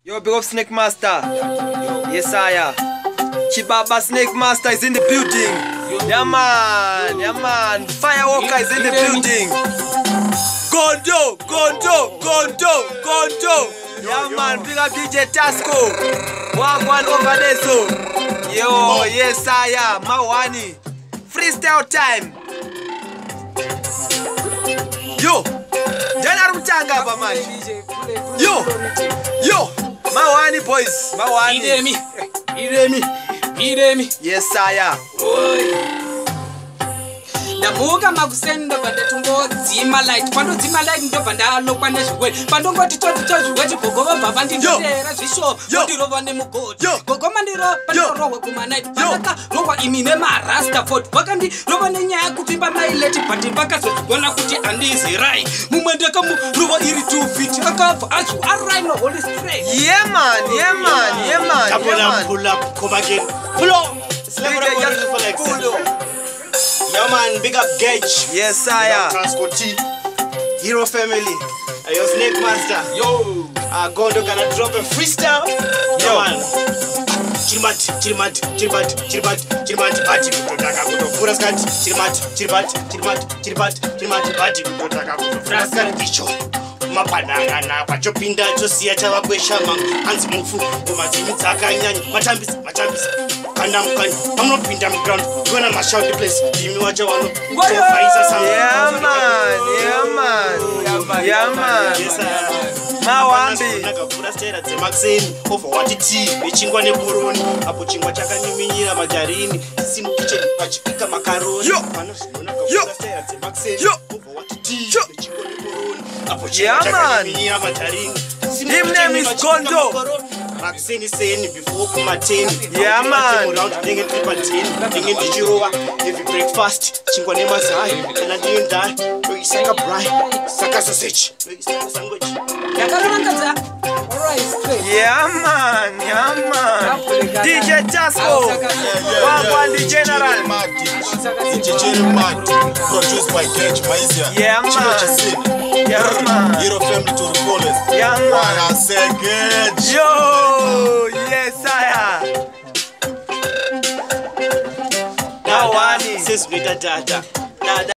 Yo, big up Snake Master. Yes, I am. Chibaba Snake Master is in the building. Yeah, man. Yeah, man. Firewalker is in the building. Gondo. Yeah, man. Big up DJ Tasco. Wagwan over there, so. Yo, yes, I am. Mawani. Freestyle time. Yo. Jana Rutanga, man. Yo. Mawani boys, Mawani. Iremi. Yes, saya. Ndamuka makusenda bande tumbo dzima light. Pando dzima light ndoba ndalokwa nezvikweli. Pando ngoti tozvikweti gogova baba ndindotera zvisho. Ndirova nemugodi. Gogoma ndiro kuma night. Pandaka rowa imi nemarasta fort. Vakandi rova nenyaya kutimba maileti pati vakazogona kuti andizi rai. Mumwe ndakamurova iri 2 feet. Akabva acho araino holy straight. Yeah man. Pull up, come again. Pull up. Yo man, big up Gage. Yes, saya. Transport T. Hero family. Yo Snake Master. Yo. Gondo gonna drop a freestyle. Yo man. Chirimat. Bati. Kutotaka kutofura skati. Chirimat. Bati. Kutotaka kutofura skati. Icho. Mapanana pachopinda chosiya chavakwesha mangu hanzi mufu kumadzimi dzakanyanya matambisa kana mukanya pamunopinda muground kuona mashout place imi wacho wano kuvaisa samu. Yeah man. Mawambi nakavhura stera dzemakuseni over what tea vechingwa nekoroni apo chingwa chakanyiminyira majarini simukicheni pachipika makaroni panozvinonakavhura stera dzemakuseni over what tea vechingwa nekoroni apo chingwa chakanyiminyira majarini. Him name is Gondo. Maxini saying before kumateni. Yeah man. Ndenge tripa 10 ndenge ndichirova every breakfast chingwa nemazai kana ndiyenda isaka braai saka sausage isaka sandwich. Yeah man. DJ Tasco. Wagwan the General. Produced by Gage Maizia. Yeah man. Hero family to the fullest. Yeah man. I say Gage. Yo, yes saya. Mawani. Says with the dada.